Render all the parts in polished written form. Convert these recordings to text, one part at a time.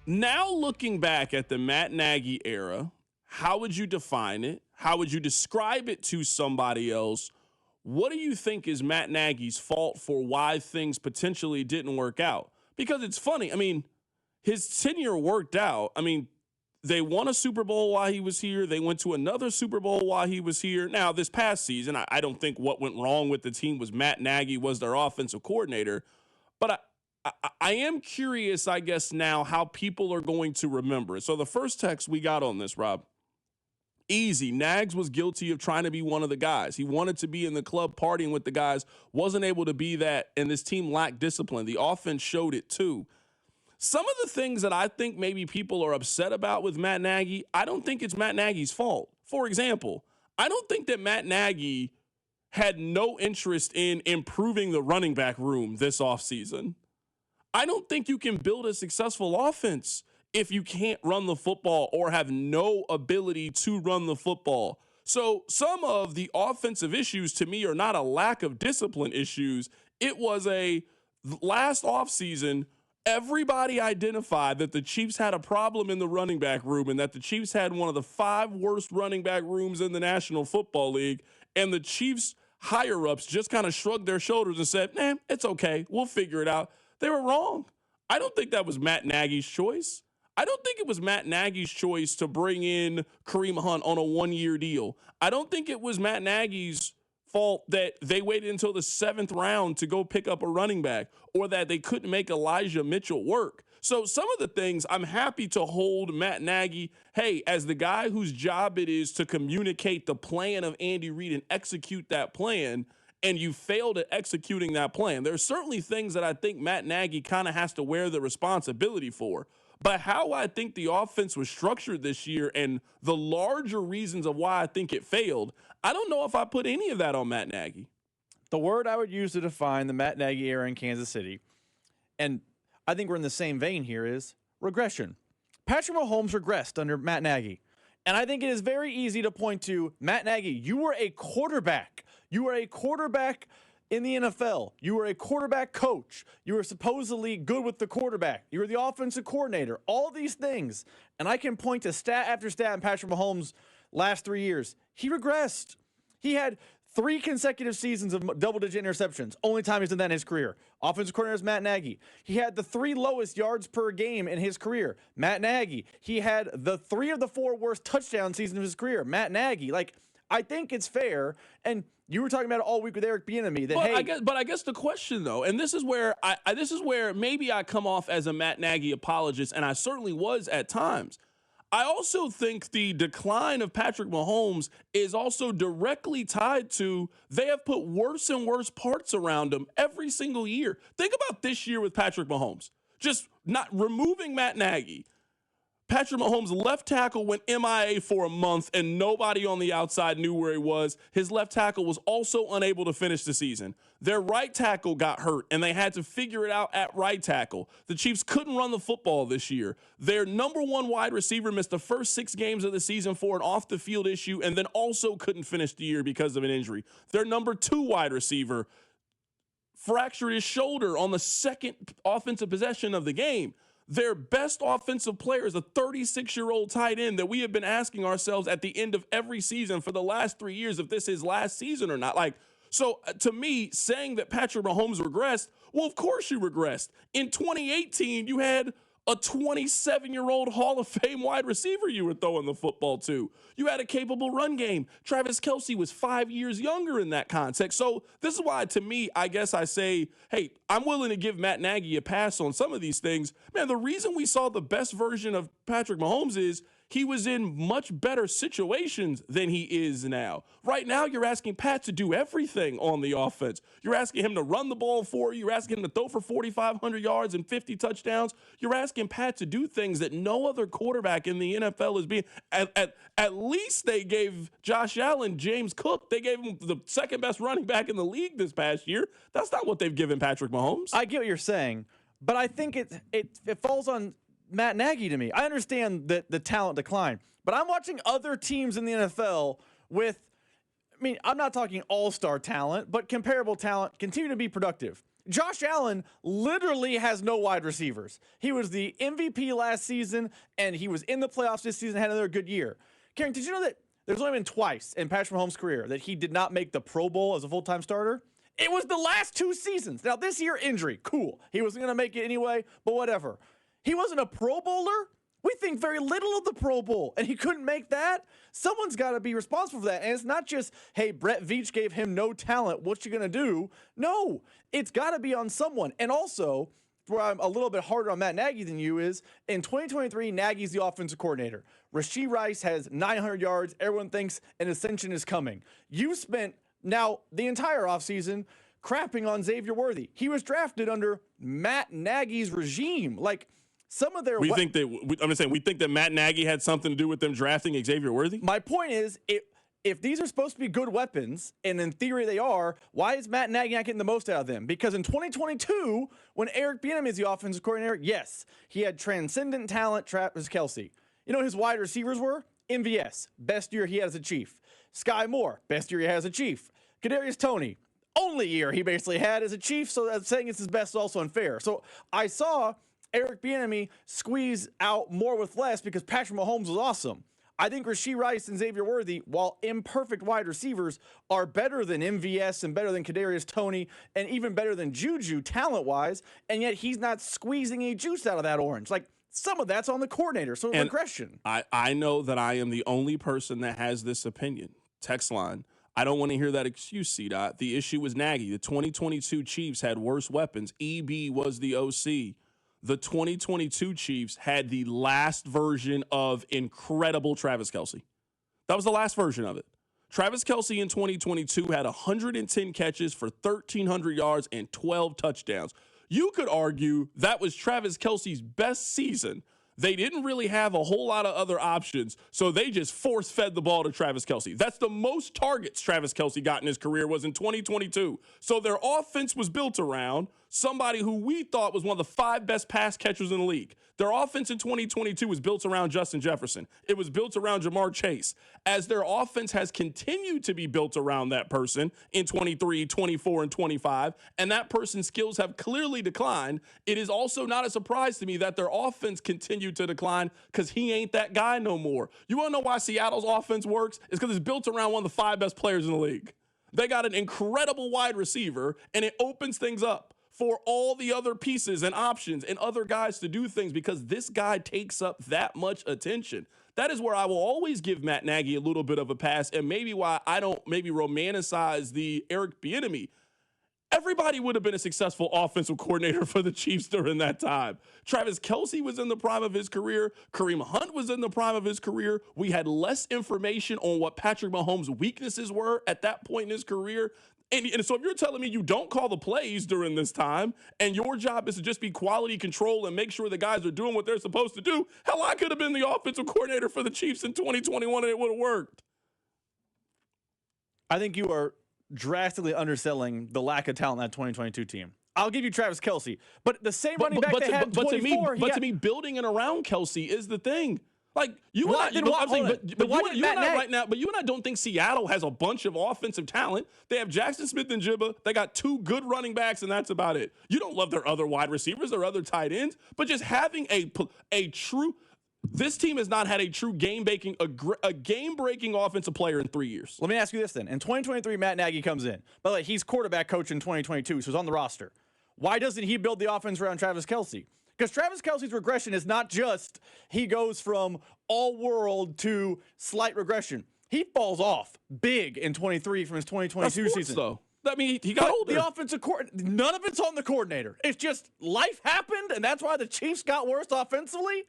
Now looking back at the Matt Nagy era, how would you define it? How would you describe it to somebody else? What do you think is Matt Nagy's fault for why things potentially didn't work out? Because it's funny. I mean, his tenure worked out. I mean, they won a Super Bowl while he was here. They went to another Super Bowl while he was here. Now, this past season, I don't think what went wrong with the team was Matt Nagy was their offensive coordinator. But I am curious, I guess, now how people are going to remember it. So the first text we got on this, Rob, easy. Nags was guilty of trying to be one of the guys. He wanted to be in the club partying with the guys, wasn't able to be that, and this team lacked discipline. The offense showed it too. Some of the things that I think maybe people are upset about with Matt Nagy, I don't think it's Matt Nagy's fault. For example, I don't think that Matt Nagy had no interest in improving the running back room this offseason. I don't think you can build a successful offense if you can't run the football or have no ability to run the football. So some of the offensive issues to me are not a lack of discipline issues. It was a last offseason, everybody identified that the Chiefs had a problem in the running back room and that the Chiefs had one of the 5 worst running back rooms in the National Football League. And the Chiefs higher-ups just kind of shrugged their shoulders and said, it's okay. We'll figure it out. They were wrong. I don't think that was Matt Nagy's choice. I don't think it was Matt Nagy's choice to bring in Kareem Hunt on a 1-year deal. I don't think it was Matt Nagy's fault that they waited until the 7th round to go pick up a running back or that they couldn't make Elijah Mitchell work. So some of the things I'm happy to hold Matt Nagy, hey, as the guy whose job it is to communicate the plan of Andy Reid and execute that plan, and you failed at executing that plan. There's certainly things that I think Matt Nagy kind of has to wear the responsibility for. But how I think the offense was structured this year and the larger reasons of why I think it failed, I don't know if I put any of that on Matt Nagy. The word I would use to define the Matt Nagy era in Kansas City, and I think we're in the same vein here, is regression. Patrick Mahomes regressed under Matt Nagy. And I think it is very easy to point to, Matt Nagy, you were a quarterback. You were a quarterback in the NFL. You were a quarterback coach. You were supposedly good with the quarterback. You were the offensive coordinator. All these things. And I can point to stat after stat in Patrick Mahomes' last 3 years. He regressed. He had 3 consecutive seasons of double-digit interceptions. Only time he's done that in his career. Offensive coordinator is Matt Nagy. He had the 3 lowest yards per game in his career. Matt Nagy. He had the 3 of the 4 worst touchdown seasons of his career. Matt Nagy. I think it's fair, and you were talking about it all week with Eric Bieniemy. But I guess the question though, and this is where maybe I come off as a Matt Nagy apologist, and I certainly was at times. I also think the decline of Patrick Mahomes is also directly tied to they have put worse and worse parts around him every single year. Think about this year with Patrick Mahomes. Just not removing Matt Nagy. Patrick Mahomes' left tackle went MIA for a month, and nobody on the outside knew where he was. His left tackle was also unable to finish the season. Their right tackle got hurt, and they had to figure it out at right tackle. The Chiefs couldn't run the football this year. Their number 1 wide receiver missed the first 6 games of the season for an off-the-field issue and then also couldn't finish the year because of an injury. Their number 2 wide receiver fractured his shoulder on the second offensive possession of the game. Their best offensive player is a 36-year-old tight end that we have been asking ourselves at the end of every season for the last 3 years if this is last season or not. So to me, saying that Patrick Mahomes regressed, well, of course you regressed. In 2018, you had a 27-year-old Hall of Fame wide receiver you were throwing the football to. You had a capable run game. Travis Kelce was 5 years younger in that context. So this is why, to me, I guess I say, hey, I'm willing to give Matt Nagy a pass on some of these things. Man, the reason we saw the best version of Patrick Mahomes is he was in much better situations than he is now. Right now, you're asking Pat to do everything on the offense. You're asking him to run the ball for you. You're asking him to throw for 4,500 yards and 50 touchdowns. You're asking Pat to do things that no other quarterback in the NFL is being. At least they gave Josh Allen James Cook. They gave him the second best running back in the league this past year. That's not what they've given Patrick Mahomes. I get what you're saying, but I think it falls on Matt Nagy to me. I understand that the talent decline, but I'm watching other teams in the NFL with, I'm not talking all-star talent, but comparable talent continue to be productive. Josh Allen literally has no wide receivers. He was the MVP last season, and he was in the playoffs this season, had another good year. Karen, did you know that there's only been twice in Patrick Mahomes' career that he did not make the Pro Bowl as a full-time starter? It was the last 2 seasons. Now, this year, injury, cool. He wasn't going to make it anyway, but whatever. He wasn't a Pro Bowler? We think very little of the Pro Bowl, and he couldn't make that? Someone's got to be responsible for that. And it's not just, hey, Brett Veach gave him no talent. What you going to do? No, it's got to be on someone. And also, where I'm a little bit harder on Matt Nagy than you is, in 2023, Nagy's the offensive coordinator. Rashee Rice has 900 yards. Everyone thinks an ascension is coming. You spent now the entire offseason crapping on Xavier Worthy. He was drafted under Matt Nagy's regime. Like, some of their we think that Matt Nagy had something to do with them drafting Xavier Worthy? My point is, if these are supposed to be good weapons, and in theory they are, why is Matt Nagy not getting the most out of them? Because in 2022, when Eric Bieniemy is the offensive coordinator, yes, he had transcendent talent, Travis Kelce. You know who his wide receivers were? MVS, best year he had as a Chief. Sky Moore, best year he had as a Chief. Kadarius Toney, only year he basically had as a Chief, so that's saying it's his best is also unfair. So I saw Eric Bieniemy squeeze out more with less because Patrick Mahomes was awesome. I think Rashee Rice and Xavier Worthy, while imperfect wide receivers, are better than MVS and better than Kadarius Toney and even better than Juju talent-wise, and yet he's not squeezing any juice out of that orange. Like, some of that's on the coordinator, so regression. I know that I am the only person that has this opinion. Text line. I don't want to hear that excuse, C-Dot. The issue was Nagy. The 2022 Chiefs had worse weapons. EB was the OC. The 2022 Chiefs had the last version of incredible Travis Kelce. That was the last version of it. Travis Kelce in 2022 had 110 catches for 1,300 yards and 12 touchdowns. You could argue that was Travis Kelce's best season. They didn't really have a whole lot of other options, so they just force-fed the ball to Travis Kelce. That's the most targets Travis Kelce got in his career was in 2022. So their offense was built around somebody who we thought was one of the 5 best pass catchers in the league. Their offense in 2022 was built around Justin Jefferson. It was built around Jamar Chase. As their offense has continued to be built around that person in 23, 24, and 25, and that person's skills have clearly declined, it is also not a surprise to me that their offense continued to decline because he ain't that guy no more. You want to know why Seattle's offense works? It's because it's built around one of the 5 best players in the league. They got an incredible wide receiver, and it opens things up for all the other pieces and options and other guys to do things because this guy takes up that much attention. That is where I will always give Matt Nagy a little bit of a pass, and maybe why I don't maybe romanticize the Eric Bieniemy. Everybody would have been a successful offensive coordinator for the Chiefs during that time. Travis Kelce was in the prime of his career. Kareem Hunt was in the prime of his career. We had less information on what Patrick Mahomes' weaknesses were at that point in his career. And so if you're telling me you don't call the plays during this time and your job is to just be quality control and make sure the guys are doing what they're supposed to do, hell, I could have been the offensive coordinator for the Chiefs in 2021 and it would have worked. I think you are drastically underselling the lack of talent in that 2022 team. I'll give you Travis Kelce, but the same running back they had in 24. To me, building and around Kelce is the thing. Like you and I don't think Seattle has a bunch of offensive talent. They have Jackson Smith and Jibba. They got 2 good running backs, and that's about it. You don't love their other wide receivers, their other tight ends, but just having a true. This team has not had a true game-breaking offensive player in 3 years. Let me ask you this then. In 2023, Matt Nagy comes in. By the way, he's quarterback coach in 2022, so he's on the roster. Why doesn't he build the offense around Travis Kelce? Because Travis Kelce's regression is not just he goes from all-world to slight regression. He falls off big in 23 from his 2022 season. Though. I mean, he got older. The offensive none of it's on the coordinator. It's just life happened, and that's why the Chiefs got worse offensively.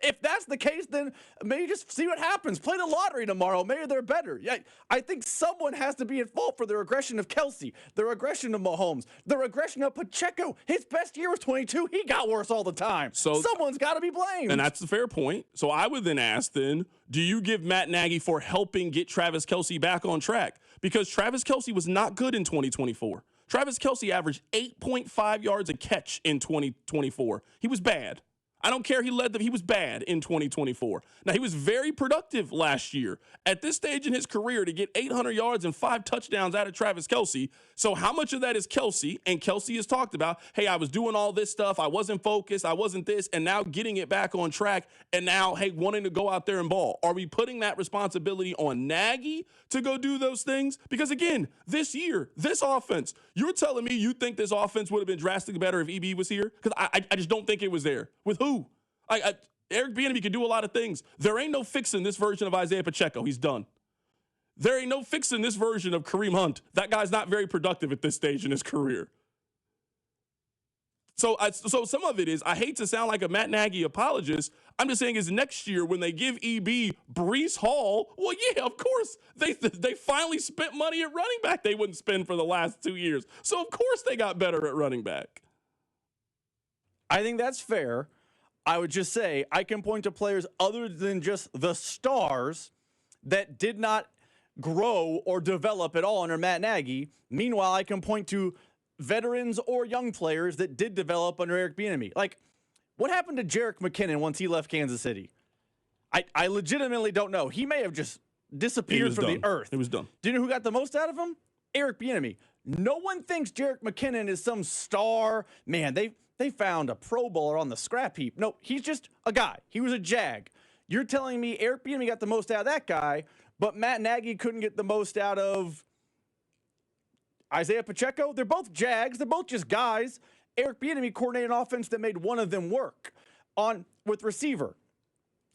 If that's the case, then maybe just see what happens. Play the lottery tomorrow. Maybe they're better. Yeah, I think someone has to be at fault for the regression of Kelce, the regression of Mahomes, the regression of Pacheco. His best year was 22. He got worse all the time. So someone's got to be blamed. And that's the fair point. So I would then ask then, do you give Matt Nagy for helping get Travis Kelce back on track? Because Travis Kelce was not good in 2024. Travis Kelce averaged 8.5 yards a catch in 2024. He was bad. I don't care. He was bad in 2024. Now, he was very productive last year. At this stage in his career, to get 800 yards and 5 touchdowns out of Travis Kelce. So how much of that is Kelce? And Kelce has talked about, hey, I was doing all this stuff. I wasn't focused. I wasn't this. And now getting it back on track. And now, hey, wanting to go out there and ball. Are we putting that responsibility on Nagy to go do those things? Because, again, this year, this offense, you're telling me you think this offense would have been drastically better if EB was here? Because I just don't think it was there. With who? Eric Bieniemy could do a lot of things. There ain't no fixing this version of Isaiah Pacheco. He's done. There ain't no fixing this version of Kareem Hunt. That guy's not very productive at this stage in his career. So some of it is, I hate to sound like a Matt Nagy apologist. I'm just saying is next year when they give EB Breece Hall, well, yeah, of course, they finally spent money at running back they wouldn't spend for the last 2 years. So, of course, they got better at running back. I think that's fair. I would just say I can point to players other than just the stars that did not grow or develop at all under Matt Nagy. Meanwhile, I can point to veterans or young players that did develop under Eric Bieniemy. Like, what happened to Jerick McKinnon once he left Kansas City? I legitimately don't know. He may have just disappeared from the earth. It was done. Do you know who got the most out of him? Eric Bieniemy. No one thinks Jerick McKinnon is some star. Man, they found a Pro Bowler on the scrap heap. No, he's just a guy. He was a Jag. You're telling me Eric Bieniemy got the most out of that guy, but Matt Nagy couldn't get the most out of Isaiah Pacheco? They're both Jags. They're both just guys. Eric Bieniemy coordinated an offense that made one of them work. With receiver,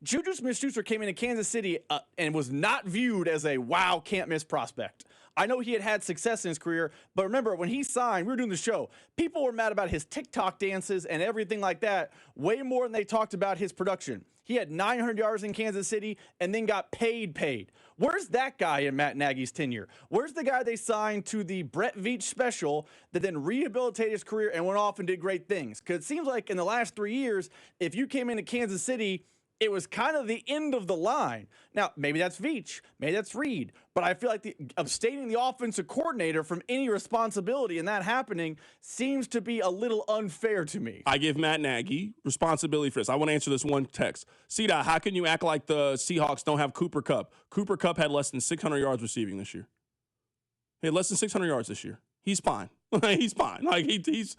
Juju Smith-Schuster came into Kansas City and was not viewed as a wow, can't-miss prospect. I know he had success in his career, but remember, when he signed, we were doing the show, people were mad about his TikTok dances and everything like that way more than they talked about his production. He had 900 yards in Kansas City and then got paid. Where's that guy in Matt Nagy's tenure? Where's the guy they signed to the Brett Veach special that then rehabilitated his career and went off and did great things? Because it seems like in the last 3 years, if you came into Kansas City, it was kind of the end of the line. Now, maybe that's Veach, maybe that's Reed, but I feel like abstaining the offensive coordinator from any responsibility in that happening seems to be a little unfair to me. I give Matt Nagy responsibility for this. I want to answer this one text. C-Dot, how can you act like the Seahawks don't have Cooper Kupp? Cooper Kupp had less than 600 yards receiving this year. He had less than 600 yards this year. He's fine. He's fine. Like he's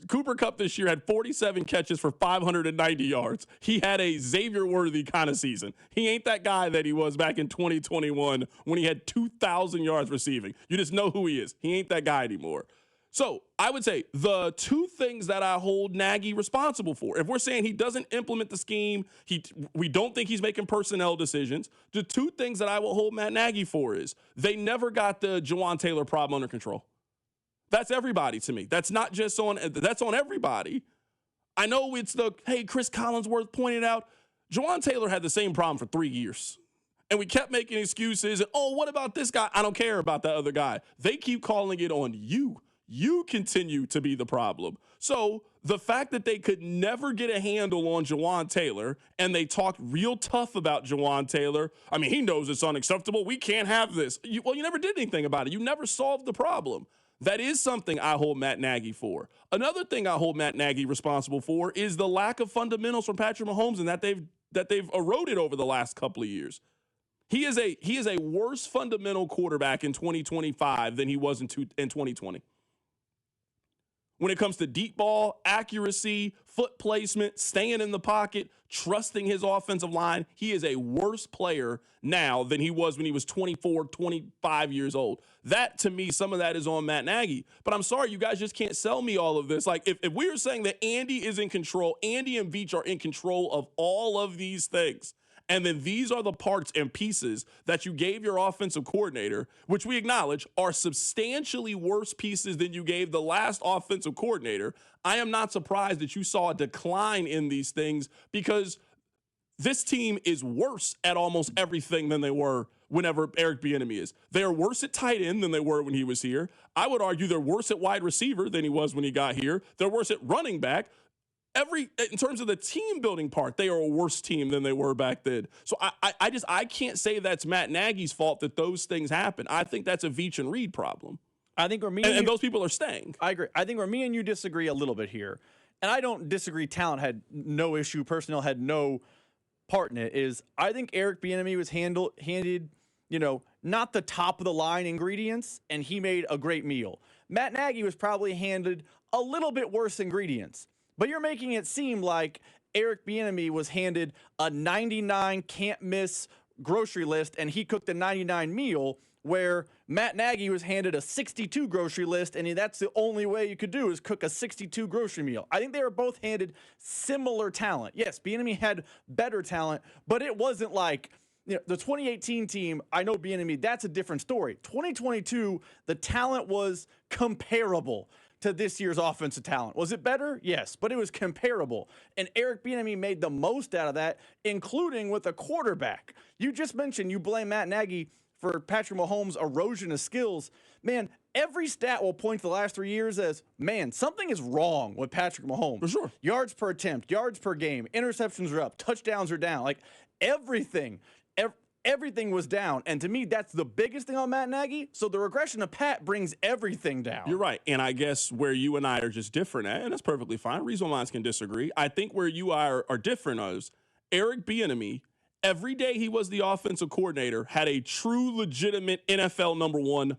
Cooper Kupp this year had 47 catches for 590 yards. He had a Xavier-worthy kind of season. He ain't that guy that he was back in 2021 when he had 2,000 yards receiving. You just know who he is. He ain't that guy anymore. So I would say the two things that I hold Nagy responsible for, if we're saying he doesn't implement the scheme, we don't think he's making personnel decisions, the two things that I will hold Matt Nagy for is they never got the Jawan Taylor problem under control. That's everybody to me. That's not just that's on everybody. I know it's Chris Collinsworth pointed out, Jawan Taylor had the same problem for 3 years. And we kept making excuses. And, what about this guy? I don't care about that other guy. They keep calling it on you. You continue to be the problem. So the fact that they could never get a handle on Jawan Taylor and they talked real tough about Jawan Taylor, I mean, he knows it's unacceptable. We can't have this. You never did anything about it. You never solved the problem. That is something I hold Matt Nagy for. Another thing I hold Matt Nagy responsible for is the lack of fundamentals from Patrick Mahomes and that they've eroded over the last couple of years. He is a worse fundamental quarterback in 2025 than he was in 2020. When it comes to deep ball, accuracy, foot placement, staying in the pocket, trusting his offensive line, he is a worse player now than he was when he was 24, 25 years old. That, to me, some of that is on Matt Nagy. But I'm sorry, you guys just can't sell me all of this. Like, if we were saying that Andy is in control, Andy and Veach are in control of all of these things, and then these are the parts and pieces that you gave your offensive coordinator, which we acknowledge are substantially worse pieces than you gave the last offensive coordinator. I am not surprised that you saw a decline in these things because this team is worse at almost everything than they were whenever Eric Bieniemy is. They are worse at tight end than they were when he was here. I would argue they're worse at wide receiver than he was when he got here. They're worse at running back. In terms of the team building part, they are a worse team than they were back then. So I can't say that's Matt Nagy's fault that those things happen. I think that's a Veach and Reed problem. I think where me and those people are staying. I agree. I think where me and you disagree a little bit here, and I don't disagree, talent had no issue, personnel had no part in it, is I think Eric Bieniemy was handed, not the top of the line ingredients, and he made a great meal. Matt Nagy was probably handed a little bit worse ingredients, but you're making it seem like Eric Bieniemy was handed a 99 can't miss grocery list and he cooked a 99 meal, where Matt Nagy was handed a 62 grocery list, and that's the only way you could do is cook a 62 grocery meal. I think they were both handed similar talent. Yes, Bieniemy had better talent, but it wasn't like the 2018 team. I know Bieniemy, that's a different story. 2022, the talent was comparable to this year's offensive talent. Was it better? Yes, but it was comparable. And Eric Bieniemy made the most out of that, including with a quarterback. You just mentioned you blame Matt Nagy for Patrick Mahomes' erosion of skills. Man, every stat will point to the last 3 years as, man, something is wrong with Patrick Mahomes. For sure. Yards per attempt, yards per game, interceptions are up, touchdowns are down. Like, everything was down. And to me, that's the biggest thing on Matt Nagy. So the regression of Pat brings everything down. You're right. And I guess where you and I are just different at, and that's perfectly fine. Reasonable minds can disagree. I think where you are different is Eric Bieniemy, every day he was the offensive coordinator, had a true, legitimate NFL #1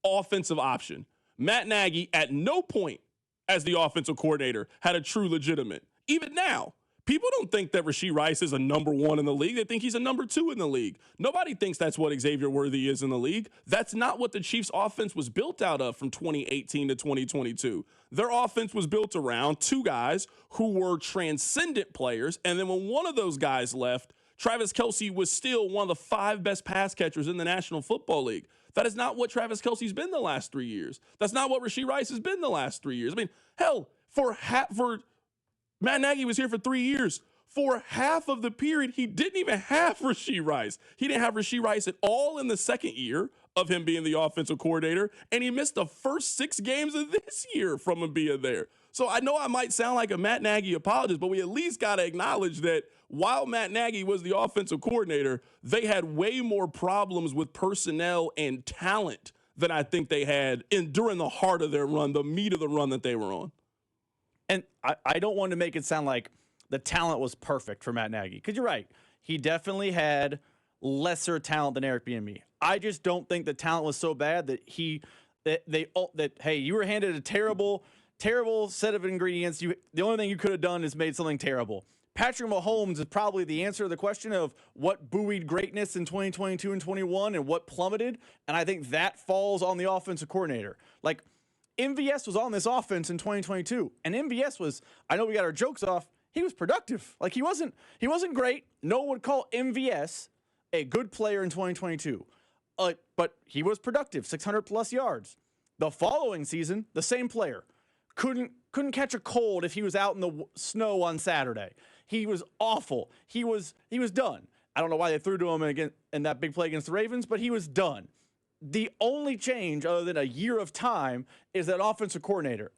offensive option. Matt Nagy, at no point as the offensive coordinator, had a true, legitimate. Even now, people don't think that Rashee Rice is a #1 in the league. They think he's a #2 in the league. Nobody thinks that's what Xavier Worthy is in the league. That's not what the Chiefs' offense was built out of from 2018 to 2022. Their offense was built around two guys who were transcendent players, and then when one of those guys left, Travis Kelce was still one of the 5 best pass catchers in the National Football League. That is not what Travis Kelce's been the last 3 years. That's not what Rashee Rice has been the last 3 years. I mean, hell, for Matt Nagy was here for 3 years. For half of the period, he didn't even have Rashee Rice. He didn't have Rashee Rice at all in the second year of him being the offensive coordinator, and he missed the first 6 games of this year from him being there. So I know I might sound like a Matt Nagy apologist, but we at least got to acknowledge that while Matt Nagy was the offensive coordinator, they had way more problems with personnel and talent than I think they had during the heart of their run, the meat of the run that they were on. And I don't want to make it sound like the talent was perfect for Matt Nagy, because you're right. He definitely had lesser talent than Eric Bieniemy. I just don't think the talent was so bad that hey, you were handed a terrible set of ingredients. The only thing you could have done is made something terrible. Patrick Mahomes is probably the answer to the question of what buoyed greatness in 2022 and 21 and what plummeted. And I think that falls on the offensive coordinator. Like, MVS was on this offense in 2022, and MVS was, I know we got our jokes off, he was productive. Like, he wasn't great. No one would call MVS a good player in 2022. But he was productive, 600+ yards. The following season, the same player couldn't catch a cold if he was out in the snow on Saturday. He was awful. He was done. I don't know why they threw to him in that big play against the Ravens, but he was done. The only change other than a year of time is that offensive coordinator.